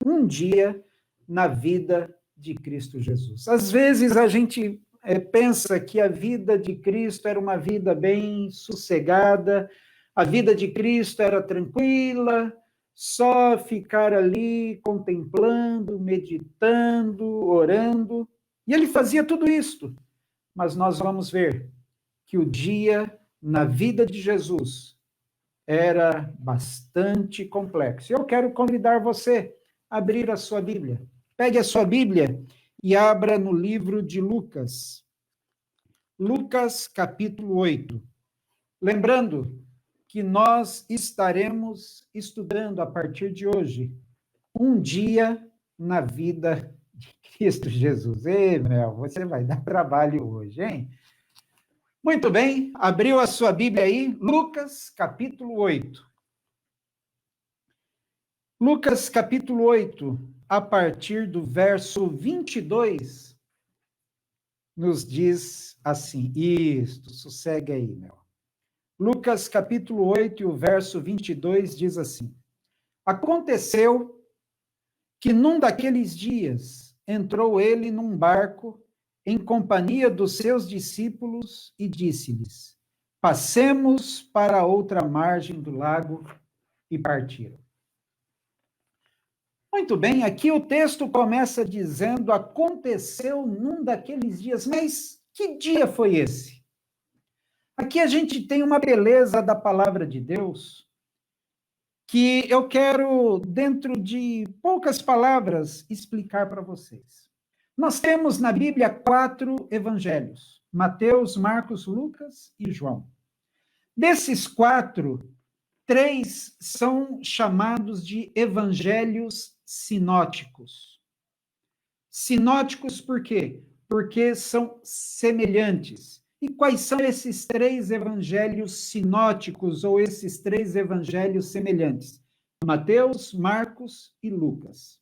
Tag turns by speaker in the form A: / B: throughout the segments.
A: um dia na vida de Cristo Jesus. Às vezes a gente pensa que a vida de Cristo era uma vida bem sossegada, a vida de Cristo era tranquila, só ficar ali contemplando, meditando, orando, e ele fazia tudo isto. Mas nós vamos ver que o dia na vida de Jesus era bastante complexo. Eu quero convidar você a abrir a sua Bíblia. Pegue a sua Bíblia e abra no livro de Lucas. Lucas, capítulo 8. Lembrando que nós estaremos estudando a partir de hoje um dia na vida de Cristo Jesus. Ei, Mel, você vai dar trabalho hoje, hein? Muito bem, abriu a sua Bíblia aí, Lucas, capítulo 8. Lucas, capítulo 8, a partir do verso 22, nos diz assim, isto, sossegue aí, meu. Lucas, capítulo 8, e o verso 22 diz assim, aconteceu que num daqueles dias entrou ele num barco em companhia dos seus discípulos e disse-lhes, passemos para a outra margem do lago, e partiram. Muito bem, aqui o texto começa dizendo, aconteceu num daqueles dias, mas que dia foi esse? Aqui a gente tem uma beleza da palavra de Deus, que eu quero, dentro de poucas palavras, explicar para vocês. Nós temos na Bíblia 4 evangelhos, Mateus, Marcos, Lucas e João. Desses 4, 3 são chamados de evangelhos sinóticos. Sinóticos por quê? Porque são semelhantes. E quais são esses 3 evangelhos sinóticos ou esses 3 evangelhos semelhantes? Mateus, Marcos e Lucas.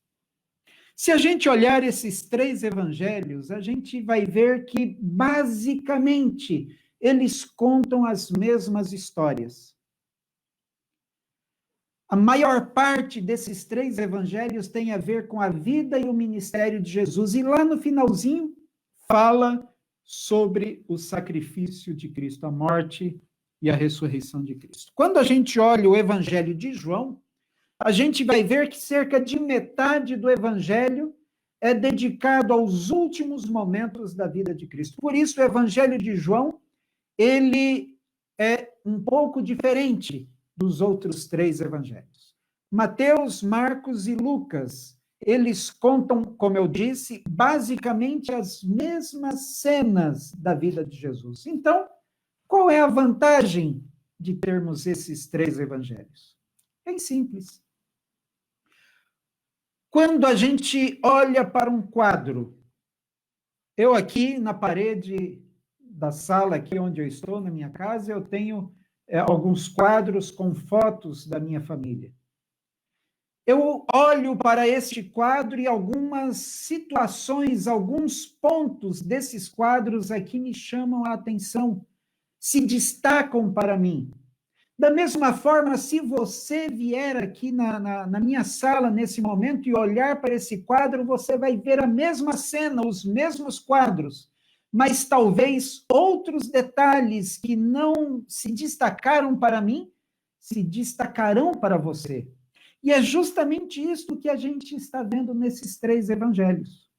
A: Se a gente olhar esses 3 evangelhos, a gente vai ver que, basicamente, eles contam as mesmas histórias. A maior parte desses 3 evangelhos tem a ver com a vida e o ministério de Jesus. E lá no finalzinho, fala sobre o sacrifício de Cristo, a morte e a ressurreição de Cristo. Quando a gente olha o evangelho de João, a gente vai ver que cerca de metade do evangelho é dedicado aos últimos momentos da vida de Cristo. Por isso, o evangelho de João, ele é um pouco diferente dos outros 3 evangelhos. Mateus, Marcos e Lucas, eles contam, como eu disse, basicamente as mesmas cenas da vida de Jesus. Então, qual é a vantagem de termos esses 3 evangelhos? Bem simples. Quando a gente olha para um quadro, eu aqui na parede da sala, aqui onde eu estou, na minha casa, eu tenho alguns quadros com fotos da minha família. Eu olho para este quadro e algumas situações, alguns pontos desses quadros aqui me chamam a atenção, se destacam para mim. Da mesma forma, se você vier aqui na minha sala nesse momento e olhar para esse quadro, você vai ver a mesma cena, os mesmos quadros, mas talvez outros detalhes que não se destacaram para mim, se destacarão para você. E é justamente isso que a gente está vendo nesses 3 evangelhos.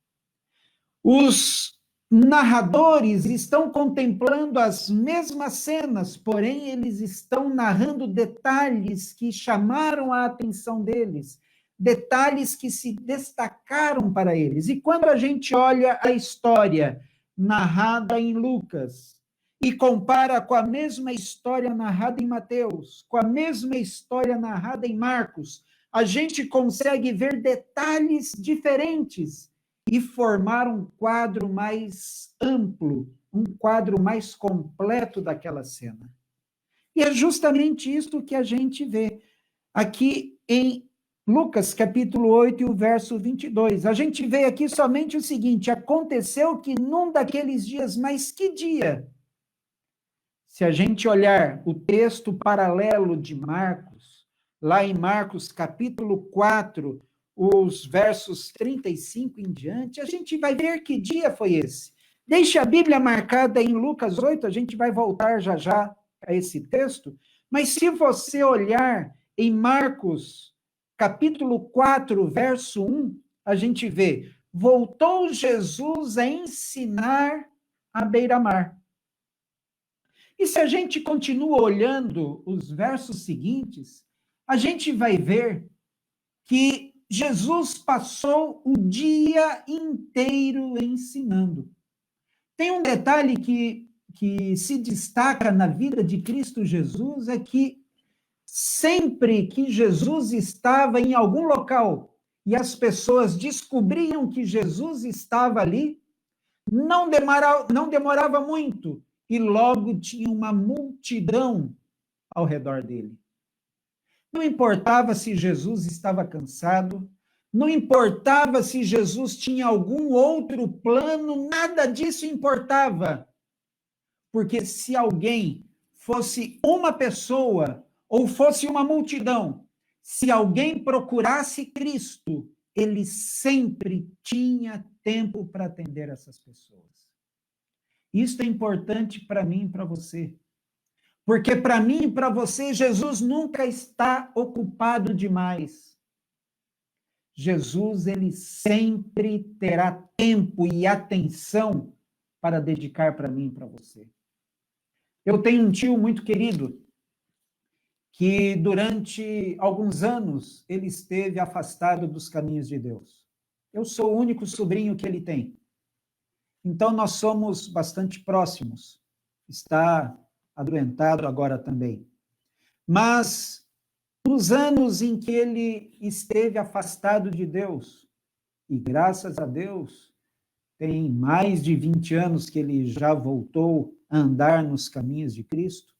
A: Os narradores estão contemplando as mesmas cenas, porém eles estão narrando detalhes que chamaram a atenção deles, detalhes que se destacaram para eles. E quando a gente olha a história narrada em Lucas e compara com a mesma história narrada em Mateus, com a mesma história narrada em Marcos, a gente consegue ver detalhes diferentes e formar um quadro mais amplo, um quadro mais completo daquela cena. E é justamente isso que a gente vê aqui em Lucas, capítulo 8, e o verso 22. A gente vê aqui somente o seguinte, aconteceu que num daqueles dias, mas que dia? Se a gente olhar o texto paralelo de Marcos, lá em Marcos, capítulo 4, os versos 35 em diante, a gente vai ver que dia foi esse. Deixe a Bíblia marcada em Lucas 8, a gente vai voltar já já a esse texto, mas se você olhar em Marcos, capítulo 4, verso 1, a gente vê, voltou Jesus a ensinar à beira-mar. E se a gente continua olhando os versos seguintes, a gente vai ver que Jesus passou o dia inteiro ensinando. Tem um detalhe que se destaca na vida de Cristo Jesus, é que sempre que Jesus estava em algum local e as pessoas descobriam que Jesus estava ali, não demorava muito e logo tinha uma multidão ao redor dele. Não importava se Jesus estava cansado, não importava se Jesus tinha algum outro plano, nada disso importava. Porque se alguém fosse uma pessoa ou fosse uma multidão, se alguém procurasse Cristo, ele sempre tinha tempo para atender essas pessoas. Isso é importante para mim e para você. Porque para mim e para você, Jesus nunca está ocupado demais. Jesus, ele sempre terá tempo e atenção para dedicar para mim e para você. Eu tenho um tio muito querido que durante alguns anos ele esteve afastado dos caminhos de Deus. Eu sou o único sobrinho que ele tem. Então nós somos bastante próximos. Está adoentado agora também. Mas nos anos em que ele esteve afastado de Deus, e graças a Deus, tem mais de 20 anos que ele já voltou a andar nos caminhos de Cristo,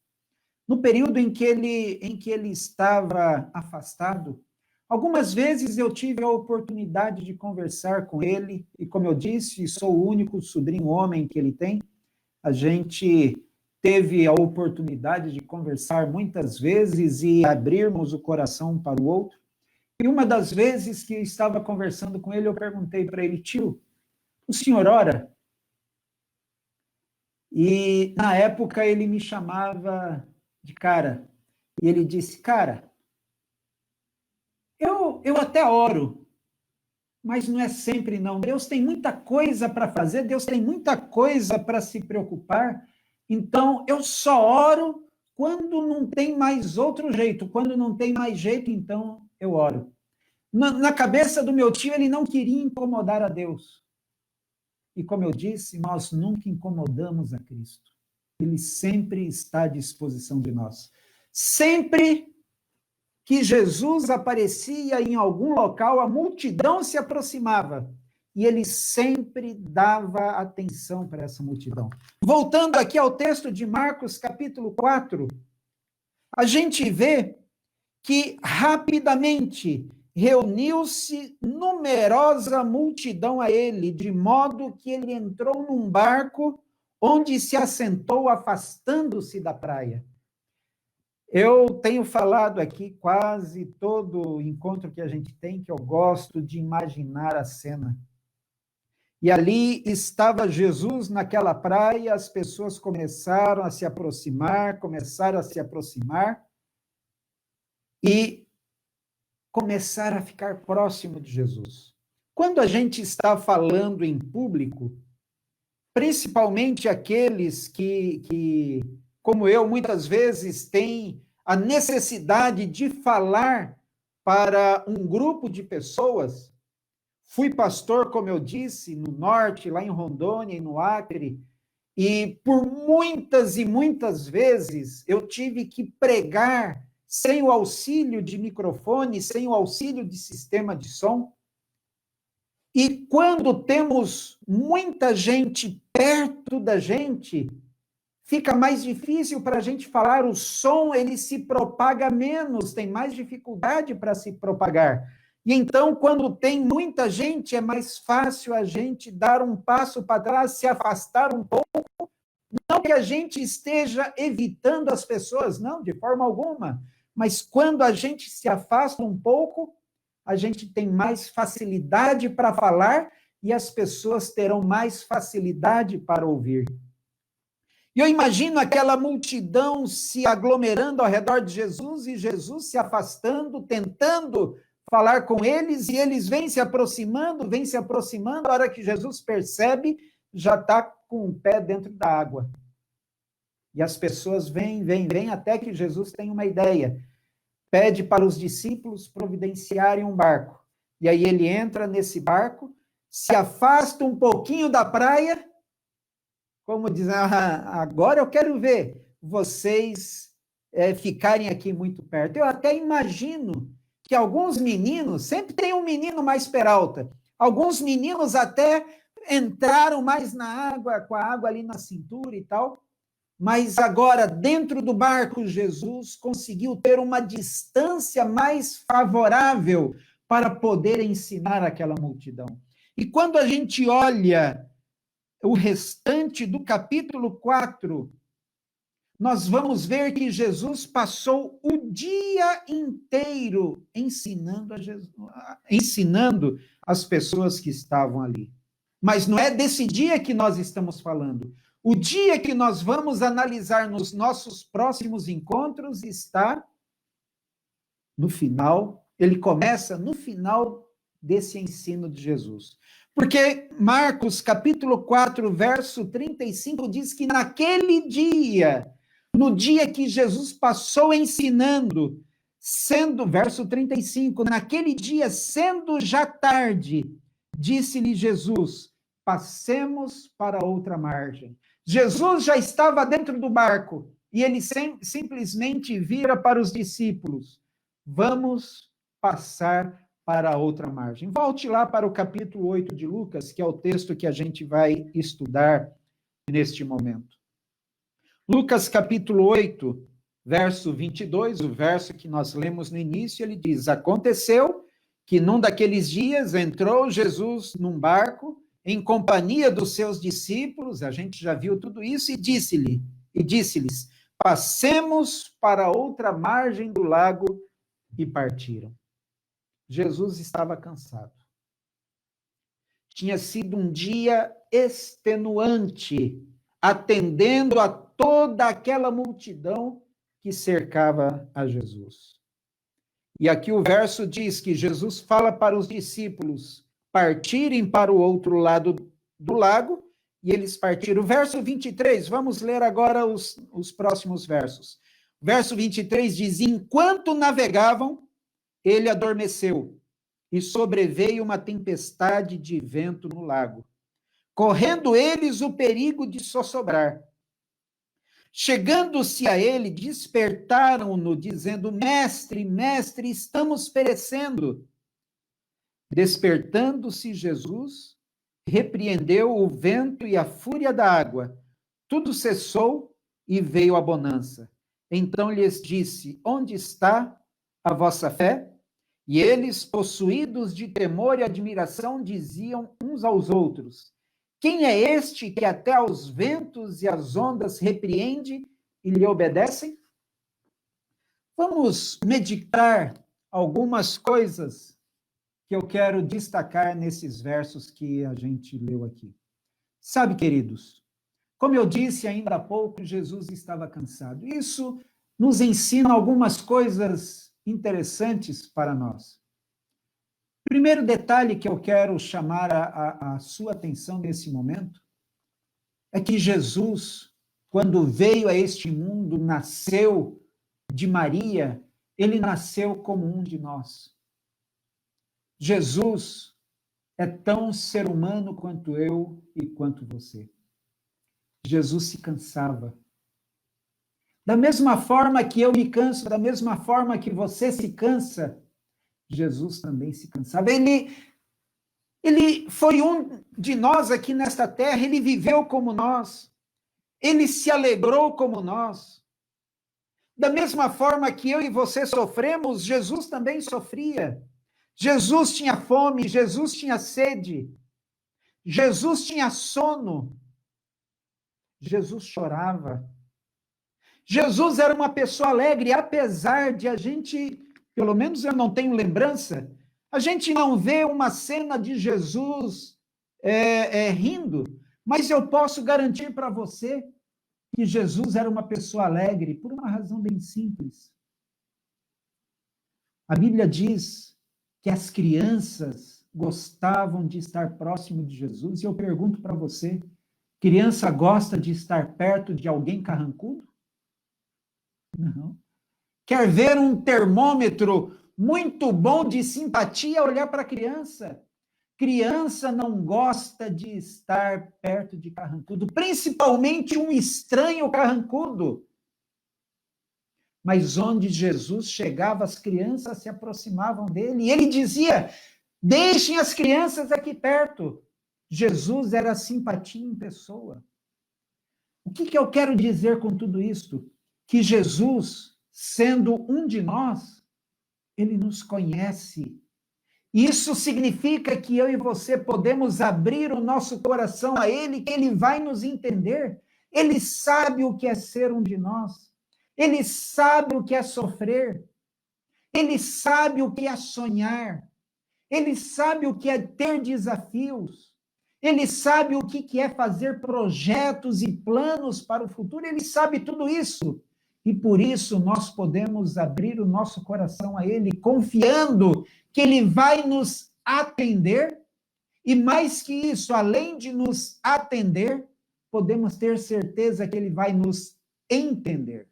A: no período em que ele estava afastado, algumas vezes eu tive a oportunidade de conversar com ele, e como eu disse, sou o único sobrinho homem que ele tem, a gente teve a oportunidade de conversar muitas vezes e abrirmos o coração um para o outro. E uma das vezes que eu estava conversando com ele, eu perguntei para ele, tio, o senhor ora? E na época ele me chamava de cara. E ele disse, cara, eu até oro, mas não é sempre não. Deus tem muita coisa para fazer, Deus tem muita coisa para se preocupar. Então, eu só oro quando não tem mais outro jeito. Quando não tem mais jeito, então eu oro. Na cabeça do meu tio, ele não queria incomodar a Deus. E como eu disse, nós nunca incomodamos a Cristo. Ele sempre está à disposição de nós. Sempre que Jesus aparecia em algum local, a multidão se aproximava. E ele sempre dava atenção para essa multidão. Voltando aqui ao texto de Marcos, capítulo 4, a gente vê que rapidamente reuniu-se numerosa multidão a ele, de modo que ele entrou num barco onde se assentou, afastando-se da praia. Eu tenho falado aqui quase todo encontro que a gente tem, que eu gosto de imaginar a cena. E ali estava Jesus naquela praia, as pessoas começaram a se aproximar, e começaram a ficar próximo de Jesus. Quando a gente está falando em público, principalmente aqueles que como eu, muitas vezes têm a necessidade de falar para um grupo de pessoas. Fui pastor, como eu disse, no norte, lá em Rondônia e no Acre, e por muitas e muitas vezes eu tive que pregar sem o auxílio de microfone, sem o auxílio de sistema de som. E quando temos muita gente perto da gente, fica mais difícil para a gente falar, o som ele se propaga menos, tem mais dificuldade para se propagar. E então, quando tem muita gente, é mais fácil a gente dar um passo para trás, se afastar um pouco. Não que a gente esteja evitando as pessoas, não, de forma alguma. Mas quando a gente se afasta um pouco, a gente tem mais facilidade para falar e as pessoas terão mais facilidade para ouvir. E eu imagino aquela multidão se aglomerando ao redor de Jesus e Jesus se afastando, tentando falar com eles, e eles vêm se aproximando, a hora que Jesus percebe, já está com o pé dentro da água. E as pessoas vêm, até que Jesus tem uma ideia. Pede para os discípulos providenciarem um barco. E aí ele entra nesse barco, se afasta um pouquinho da praia, como diz, agora eu quero ver vocês ficarem aqui muito perto. Eu até imagino que alguns meninos, sempre tem um menino mais peralta, alguns meninos até entraram mais na água, com a água ali na cintura e tal, mas agora, dentro do barco, Jesus conseguiu ter uma distância mais favorável para poder ensinar aquela multidão. E quando a gente olha o restante do capítulo 4, nós vamos ver que Jesus passou o dia inteiro ensinando as pessoas que estavam ali. Mas não é desse dia que nós estamos falando. O dia que nós vamos analisar nos nossos próximos encontros está no final, ele começa no final desse ensino de Jesus. Porque Marcos, capítulo 4, verso 35, diz que naquele dia, no dia que Jesus passou ensinando, verso 35, naquele dia, sendo já tarde, disse-lhe Jesus, passemos para outra margem. Jesus já estava dentro do barco e ele simplesmente vira para os discípulos: vamos passar para a outra margem. Volte lá para o capítulo 8 de Lucas, que é o texto que a gente vai estudar neste momento. Lucas capítulo 8, verso 22, o verso que nós lemos no início, ele diz: aconteceu que num daqueles dias entrou Jesus num barco em companhia dos seus discípulos, a gente já viu tudo isso, e disse-lhes, passemos para outra margem do lago, e partiram. Jesus estava cansado. Tinha sido um dia extenuante, atendendo a toda aquela multidão que cercava a Jesus. E aqui o verso diz que Jesus fala para os discípulos partirem para o outro lado do lago, e eles partiram. O verso 23, vamos ler agora os próximos versos. Verso 23 diz: enquanto navegavam, ele adormeceu, e sobreveio uma tempestade de vento no lago, correndo eles o perigo de sossobrar. Chegando-se a ele, despertaram-no, dizendo: mestre, mestre, estamos perecendo. Despertando-se Jesus, repreendeu o vento e a fúria da água. Tudo cessou e veio a bonança. Então lhes disse: onde está a vossa fé? E eles, possuídos de temor e admiração, diziam uns aos outros: quem é este que até aos ventos e às ondas repreende e lhe obedecem? Vamos meditar algumas coisas que eu quero destacar nesses versos que a gente leu aqui. Sabe, queridos, como eu disse ainda há pouco, Jesus estava cansado. Isso nos ensina algumas coisas interessantes para nós. Primeiro detalhe que eu quero chamar a sua atenção nesse momento é que Jesus, quando veio a este mundo, nasceu de Maria, ele nasceu como um de nós. Jesus é tão ser humano quanto eu e quanto você. Jesus se cansava. Da mesma forma que eu me canso, da mesma forma que você se cansa, Jesus também se cansava. Ele foi um de nós aqui nesta terra, ele viveu como nós, ele se alegrou como nós. Da mesma forma que eu e você sofremos, Jesus também sofria. Jesus tinha fome, Jesus tinha sede, Jesus tinha sono, Jesus chorava. Jesus era uma pessoa alegre, apesar de a gente, pelo menos eu não tenho lembrança, A gente não vê uma cena de Jesus rindo, mas eu posso garantir para você que Jesus era uma pessoa alegre por uma razão bem simples. A Bíblia diz que as crianças gostavam de estar próximo de Jesus, e eu pergunto para você, criança gosta de estar perto de alguém carrancudo? Não. Quer ver um termômetro muito bom de simpatia? Olhar para a criança. Criança não gosta de estar perto de carrancudo, principalmente um estranho carrancudo. Mas onde Jesus chegava, as crianças se aproximavam dele, e ele dizia: deixem as crianças aqui perto. Jesus era simpatia em pessoa. O que eu quero dizer com tudo isso? Que Jesus, sendo um de nós, ele nos conhece. Isso significa que eu e você podemos abrir o nosso coração a ele, que ele vai nos entender. Ele sabe o que é ser um de nós. Ele sabe o que é sofrer. Ele sabe o que é sonhar. Ele sabe o que é ter desafios. Ele sabe o que é fazer projetos e planos para o futuro. Ele sabe tudo isso. E por isso nós podemos abrir o nosso coração a ele, confiando que ele vai nos atender. E mais que isso, além de nos atender, podemos ter certeza que ele vai nos entender.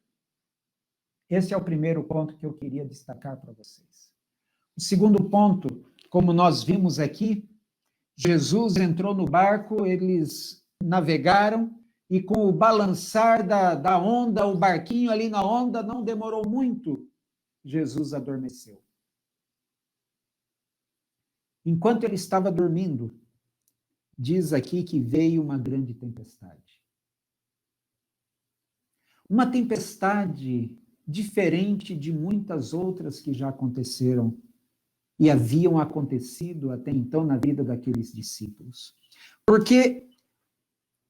A: Esse é o primeiro ponto que eu queria destacar para vocês. O segundo ponto, como nós vimos aqui, Jesus entrou no barco, eles navegaram, e com o balançar da onda, o barquinho ali na onda, não demorou muito, Jesus adormeceu. Enquanto ele estava dormindo, diz aqui que veio uma grande tempestade. Uma tempestade diferente de muitas outras que já aconteceram e haviam acontecido até então na vida daqueles discípulos. Porque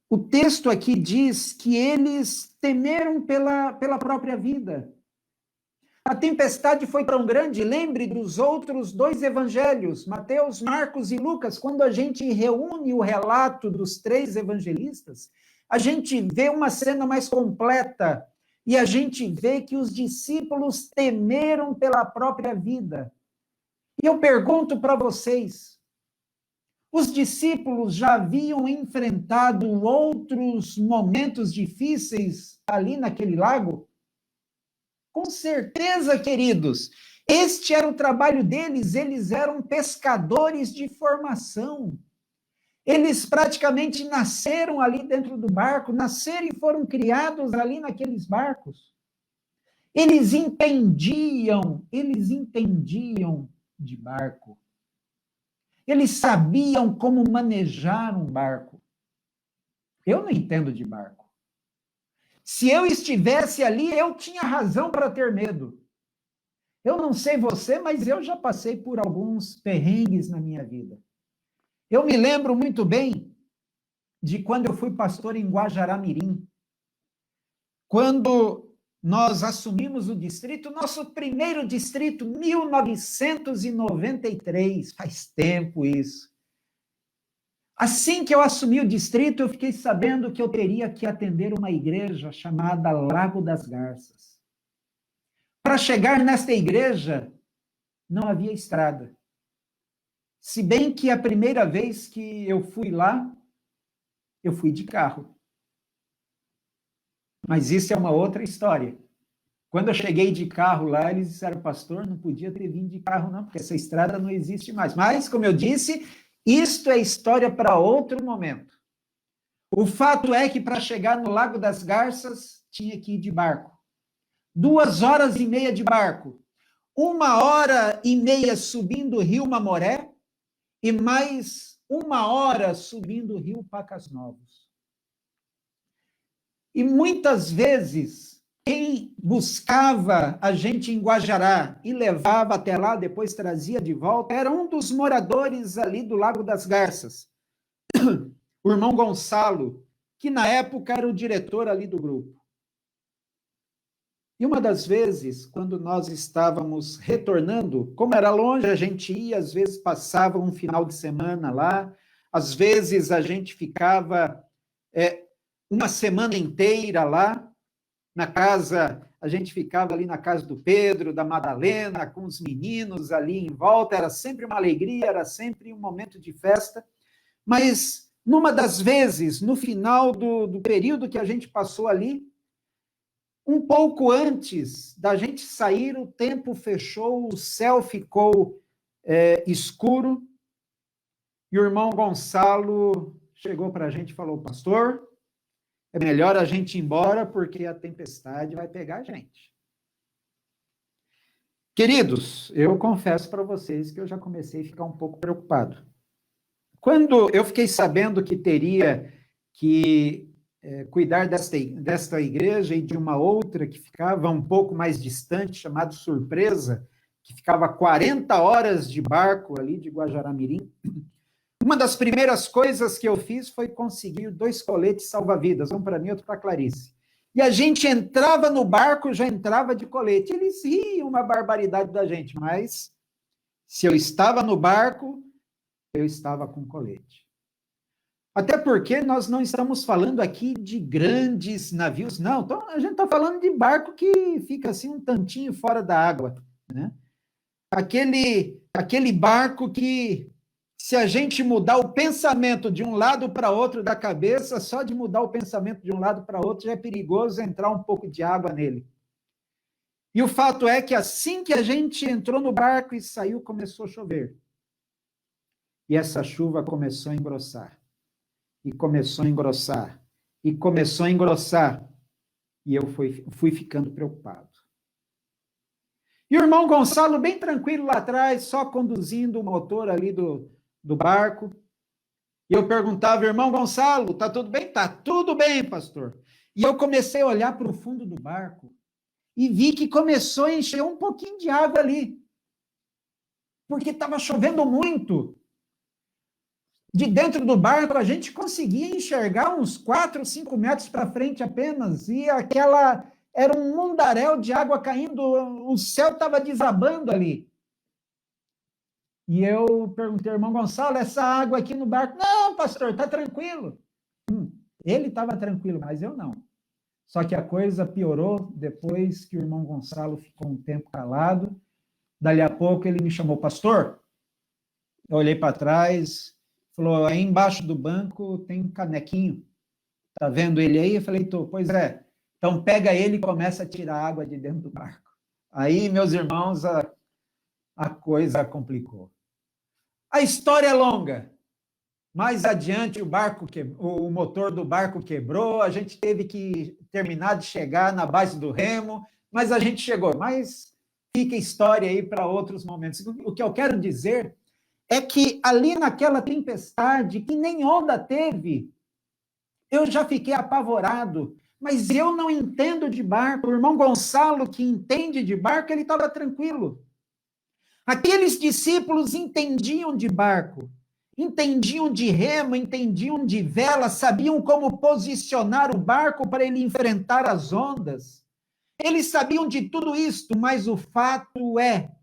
A: o texto aqui diz que eles temeram pela própria vida. A tempestade foi tão grande, lembre dos outros dois evangelhos, Mateus, Marcos e Lucas, quando a gente reúne o relato dos três evangelistas, a gente vê uma cena mais completa e a gente vê que os discípulos temeram pela própria vida. E eu pergunto para vocês, os discípulos já haviam enfrentado outros momentos difíceis ali naquele lago? Com certeza, queridos. Este era o trabalho deles, eles eram pescadores de formação. Eles praticamente nasceram ali dentro do barco, nasceram e foram criados ali naqueles barcos. Eles entendiam de barco. Eles sabiam como manejar um barco. Eu não entendo de barco. Se eu estivesse ali, eu tinha razão para ter medo. Eu não sei você, mas eu já passei por alguns perrengues na minha vida. Eu me lembro muito bem de quando eu fui pastor em Guajará-Mirim. Quando nós assumimos o distrito, nosso primeiro distrito, 1993, faz tempo isso. Assim que eu assumi o distrito, eu fiquei sabendo que eu teria que atender uma igreja chamada Lago das Garças. Para chegar nesta igreja, não havia estrada. Se bem que a primeira vez que eu fui lá, eu fui de carro. Mas isso é uma outra história. Quando eu cheguei de carro lá, eles disseram, pastor, não podia ter vindo de carro não, porque essa estrada não existe mais. Mas, como eu disse, isto é história para outro momento. O fato é que para chegar no Lago das Garças, tinha que ir de barco. 2 horas e meia de barco. 1 hora e meia subindo o rio Mamoré e mais 1 hora subindo o rio Pacas Novos. E muitas vezes, quem buscava a gente em Guajará e levava até lá, depois trazia de volta, era um dos moradores ali do Lago das Garças, o irmão Gonçalo, que na época era o diretor ali do grupo. E uma das vezes, quando nós estávamos retornando, como era longe, a gente ia, às vezes passava um final de semana lá, às vezes a gente ficava uma semana inteira lá, na casa, a gente ficava ali na casa do Pedro, da Madalena, com os meninos ali em volta, era sempre uma alegria, era sempre um momento de festa, mas numa das vezes, no final do período que a gente passou ali, um pouco antes da gente sair, o tempo fechou, o céu ficou escuro, e o irmão Gonçalo chegou para a gente e falou: pastor, é melhor a gente ir embora, porque a tempestade vai pegar a gente. Queridos, eu confesso para vocês que eu já comecei a ficar um pouco preocupado. Quando eu fiquei sabendo que teria que cuidar desta igreja e de uma outra que ficava um pouco mais distante, chamada Surpresa, que ficava 40 horas de barco ali de Guajará-Mirim, uma das primeiras coisas que eu fiz foi conseguir 2 coletes salva-vidas, um para mim e outro para a Clarice. E a gente entrava no barco, já entrava de colete. Eles riam uma barbaridade da gente, mas se eu estava no barco, eu estava com colete. Até porque nós não estamos falando aqui de grandes navios, não. Então, a gente está falando de barco que fica assim um tantinho fora da água, né? Aquele barco que, se a gente mudar o pensamento de um lado para outro da cabeça, só de mudar o pensamento de um lado para outro já é perigoso entrar um pouco de água nele. E o fato é que assim que a gente entrou no barco e saiu, começou a chover. E essa chuva começou a engrossar. E começou a engrossar. E começou a engrossar. E eu fui ficando preocupado. E o irmão Gonçalo, bem tranquilo lá atrás, só conduzindo o motor ali do barco. E eu perguntava: irmão Gonçalo, tá tudo bem? Tá tudo bem, pastor. E eu comecei a olhar para o fundo do barco e vi que começou a encher um pouquinho de água ali. Porque estava chovendo muito. De dentro do barco, a gente conseguia enxergar uns 4, 5 metros para frente apenas, e era um mundaréu de água caindo, o céu estava desabando ali. E eu perguntei: irmão Gonçalo, essa água aqui no barco? Não, pastor, está tranquilo. Ele estava tranquilo, mas eu não. Só que a coisa piorou depois que o irmão Gonçalo ficou um tempo calado. Dali a pouco ele me chamou: pastor. Eu olhei para trás, falou: aí embaixo do banco tem um canequinho. Tá vendo ele aí? Eu falei: tô. Pois é. Então pega ele e começa a tirar água de dentro do barco. Aí, meus irmãos, a coisa complicou. A história é longa. Mais adiante o motor do barco quebrou, a gente teve que terminar de chegar na base do remo, mas a gente chegou. Mas fica história aí para outros momentos. O que eu quero dizer é que ali naquela tempestade, que nem onda teve, eu já fiquei apavorado, mas eu não entendo de barco. O irmão Gonçalo, que entende de barco, ele estava tranquilo. Aqueles discípulos entendiam de barco, entendiam de remo, entendiam de vela, sabiam como posicionar o barco para ele enfrentar as ondas. Eles sabiam de tudo isto, mas o fato é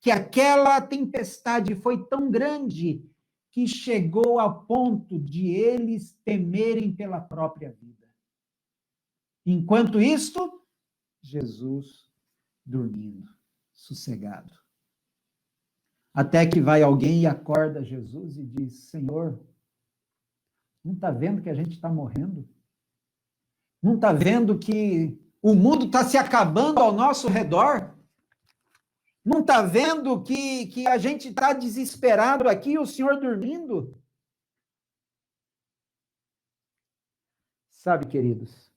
A: que aquela tempestade foi tão grande que chegou ao ponto de eles temerem pela própria vida. Enquanto isto, Jesus dormindo, sossegado. Até que vai alguém e acorda Jesus e diz: Senhor, não está vendo que a gente está morrendo? Não está vendo que o mundo está se acabando ao nosso redor? Não está vendo que a gente está desesperado aqui e o Senhor dormindo? Sabe, queridos,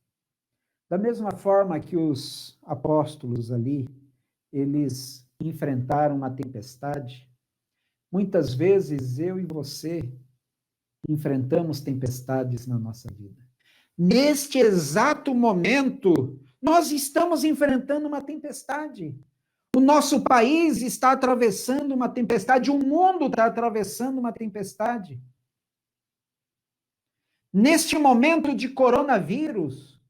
A: da mesma forma que os apóstolos ali, eles enfrentaram uma tempestade, muitas vezes eu e você enfrentamos tempestades na nossa vida. Neste exato momento, nós estamos enfrentando uma tempestade. O nosso país está atravessando uma tempestade, o mundo está atravessando uma tempestade. Neste momento de coronavírus,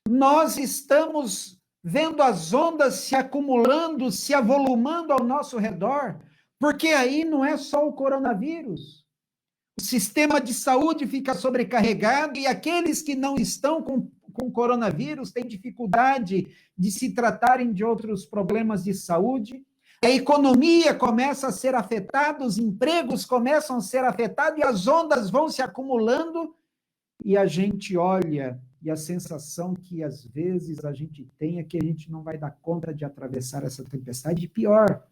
A: nós estamos vendo as ondas se acumulando, se avolumando ao nosso redor, porque aí não é só o coronavírus. O sistema de saúde fica sobrecarregado e aqueles que não estão com coronavírus têm dificuldade de se tratarem de outros problemas de saúde. A economia começa a ser afetada, os empregos começam a ser afetados e as ondas vão se acumulando e a gente olha e a sensação que às vezes a gente tem é que a gente não vai dar conta de atravessar essa tempestade. E pior,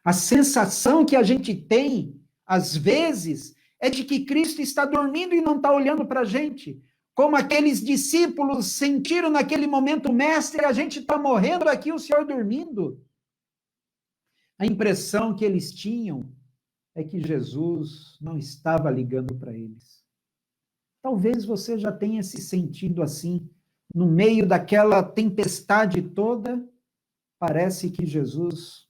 A: a sensação que a gente tem, às vezes, é de que Cristo está dormindo e não está olhando para a gente. Como aqueles discípulos sentiram naquele momento, mestre, a gente está morrendo aqui, o Senhor dormindo. A impressão que eles tinham é que Jesus não estava ligando para eles. Talvez você já tenha se sentido assim, no meio daquela tempestade toda, parece que Jesus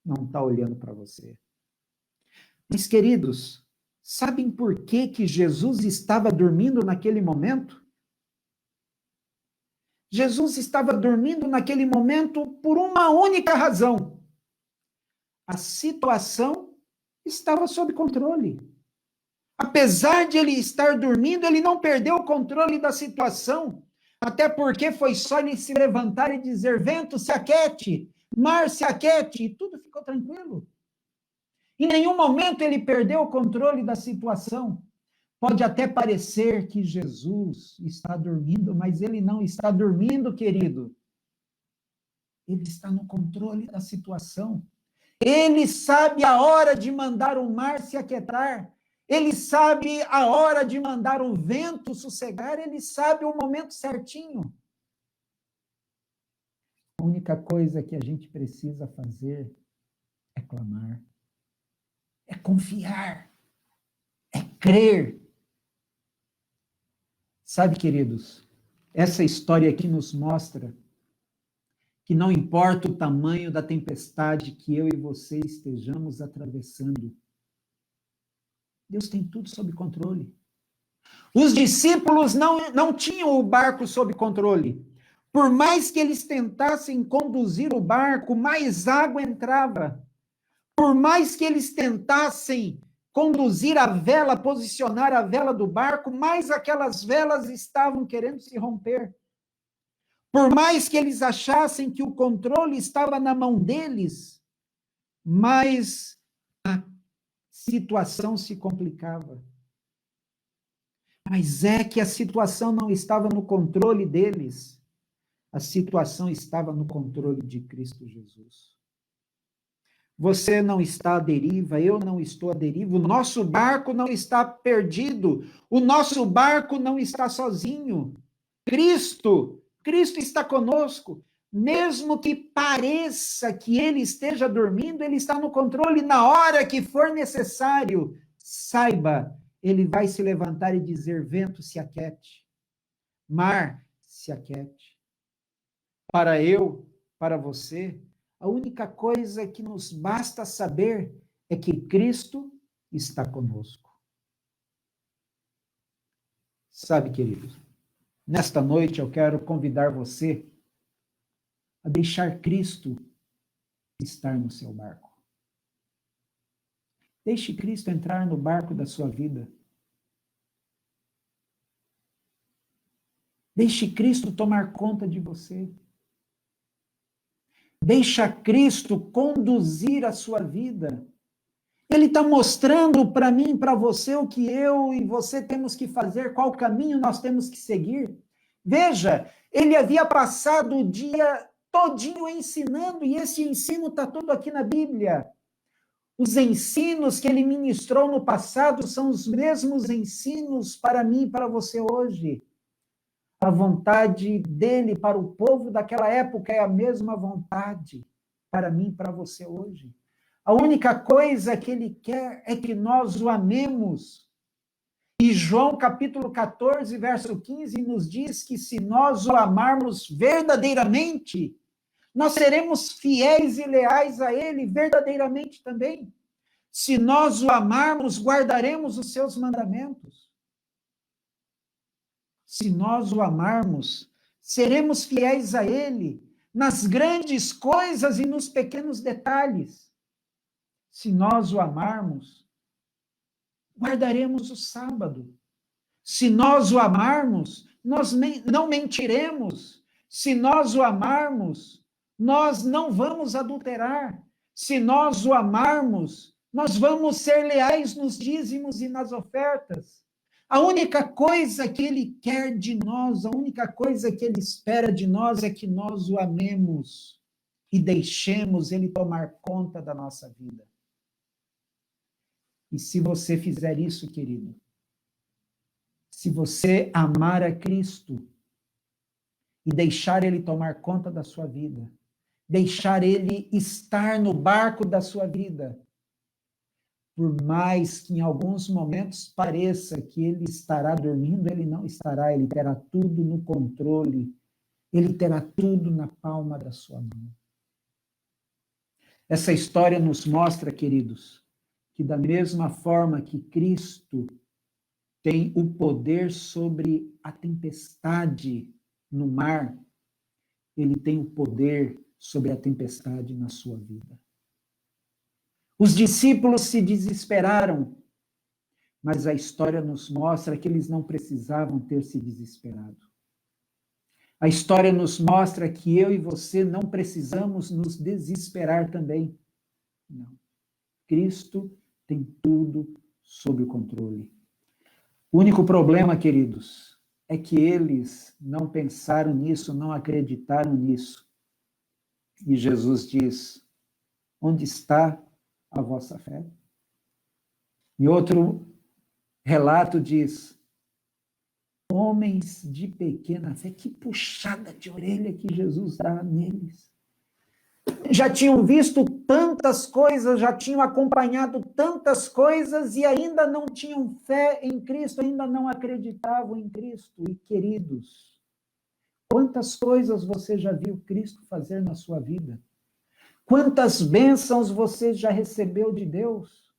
A: não está olhando para você. Mas, queridos, sabem por que Jesus estava dormindo naquele momento? Jesus estava dormindo naquele momento por uma única razão. A situação estava sob controle. Apesar de ele estar dormindo, ele não perdeu o controle da situação, até porque foi só ele se levantar e dizer, vento, se aquiete, mar, se aquiete, e tudo ficou tranquilo. Em nenhum momento ele perdeu o controle da situação. Pode até parecer que Jesus está dormindo, mas ele não está dormindo, querido. Ele está no controle da situação. Ele sabe a hora de mandar o mar se aquietar. Ele sabe a hora de mandar o vento sossegar. Ele sabe o momento certinho. A única coisa que a gente precisa fazer é clamar, é confiar, é crer. Sabe, queridos, essa história aqui nos mostra que não importa o tamanho da tempestade que eu e você estejamos atravessando, Deus tem tudo sob controle. Os discípulos não tinham o barco sob controle. Por mais que eles tentassem conduzir o barco, mais água entrava. Por mais que eles tentassem conduzir a vela, posicionar a vela do barco, mais aquelas velas estavam querendo se romper. Por mais que eles achassem que o controle estava na mão deles, mais a situação se complicava. Mas é que a situação não estava no controle deles. A situação estava no controle de Cristo Jesus. Você não está à deriva, eu não estou à deriva, o nosso barco não está perdido, o nosso barco não está sozinho. Cristo está conosco. Mesmo que pareça que ele esteja dormindo, ele está no controle na hora que for necessário. Saiba, ele vai se levantar e dizer, vento, se aquiete. Mar, se aquiete. Para eu, para você, a única coisa que nos basta saber é que Cristo está conosco. Sabe, queridos, nesta noite eu quero convidar você a deixar Cristo estar no seu barco. Deixe Cristo entrar no barco da sua vida. Deixe Cristo tomar conta de você. Deixa Cristo conduzir a sua vida. Ele está mostrando para mim, para você, o que eu e você temos que fazer, qual caminho nós temos que seguir. Veja, ele havia passado o dia todinho ensinando, e esse ensino está tudo aqui na Bíblia. Os ensinos que ele ministrou no passado são os mesmos ensinos para mim e para você hoje. A vontade dele para o povo daquela época é a mesma vontade para mim e para você hoje. A única coisa que ele quer é que nós o amemos. E João capítulo 14, verso 15, nos diz que se nós o amarmos verdadeiramente, nós seremos fiéis e leais a ele verdadeiramente também. Se nós o amarmos, guardaremos os seus mandamentos. Se nós o amarmos, seremos fiéis a ele. nas grandes coisas e nos pequenos detalhes. Se nós o amarmos, guardaremos o sábado. Se nós o amarmos, nós não mentiremos. Se nós o amarmos, nós não vamos adulterar. Se nós o amarmos, nós vamos ser leais nos dízimos e nas ofertas. A única coisa que ele quer de nós, a única coisa que ele espera de nós é que nós o amemos e deixemos ele tomar conta da nossa vida. E se você fizer isso, querido, se você amar a Cristo e deixar ele tomar conta da sua vida, deixar ele estar no barco da sua vida, por mais que em alguns momentos pareça que ele estará dormindo, ele não estará, ele terá tudo no controle, ele terá tudo na palma da sua mão. Essa história nos mostra, queridos, que da mesma forma que Cristo tem o poder sobre a tempestade no mar, ele tem o poder sobre a tempestade na sua vida. Os discípulos se desesperaram, mas a história nos mostra que eles não precisavam ter se desesperado. A história nos mostra que eu e você não precisamos nos desesperar também. Não. Cristo tem tudo sob o controle. O único problema, queridos, é que eles não pensaram nisso, não acreditaram nisso. E Jesus diz: onde está a vossa fé? E outro relato diz: homens de pequena fé. Que puxada de orelha que Jesus dá neles. Já tinham visto tantas coisas, já tinham acompanhado tantas coisas e ainda não tinham fé em Cristo, ainda não acreditavam em Cristo. E, queridos, quantas coisas você já viu Cristo fazer na sua vida? Quantas bênçãos você já recebeu de Deus?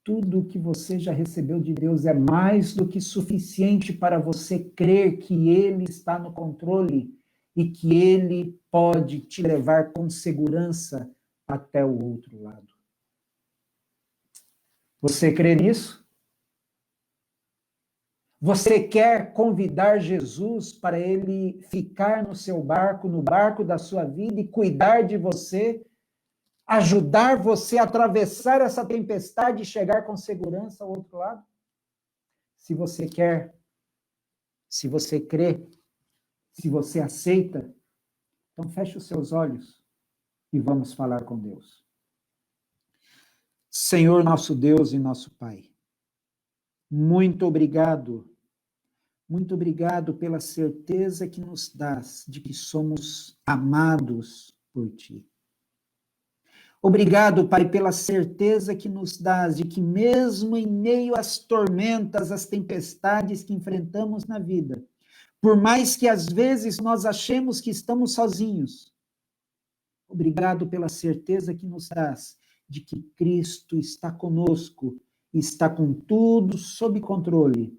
A: Tudo que você já recebeu de Deus é mais do que suficiente para você crer que Ele está no controle e que Ele pode te levar com segurança até o outro lado. Você crê nisso? Você quer convidar Jesus para Ele ficar no seu barco, no barco da sua vida e cuidar de você, ajudar você a atravessar essa tempestade e chegar com segurança ao outro lado? Se você quer, se você crê, se você aceita, então feche os seus olhos e vamos falar com Deus. Senhor, nosso Deus e nosso Pai, muito obrigado pela certeza que nos dás de que somos amados por Ti. Obrigado, Pai, pela certeza que nos dás de que mesmo em meio às tormentas, às tempestades que enfrentamos na vida, por mais que às vezes nós achemos que estamos sozinhos, obrigado pela certeza que nos dás de que Cristo está conosco, está com tudo sob controle,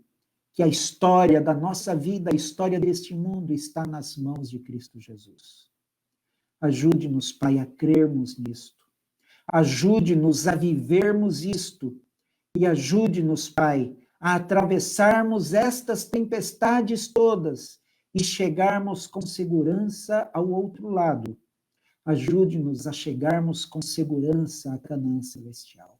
A: que a história da nossa vida, a história deste mundo está nas mãos de Cristo Jesus. Ajude-nos, Pai, a crermos nisto. Ajude-nos a vivermos isto. E ajude-nos, Pai, a atravessarmos estas tempestades todas e chegarmos com segurança ao outro lado. Ajude-nos a chegarmos com segurança à Canaã celestial.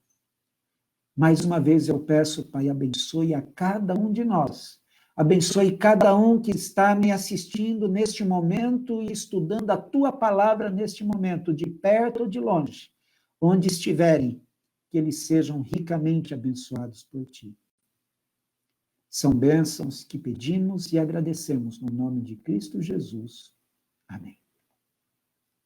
A: Mais uma vez eu peço, Pai, abençoe a cada um de nós. Abençoe cada um que está me assistindo neste momento e estudando a Tua palavra neste momento, de perto ou de longe, onde estiverem, que eles sejam ricamente abençoados por Ti. São bênçãos que pedimos e agradecemos no nome de Cristo Jesus. Amém.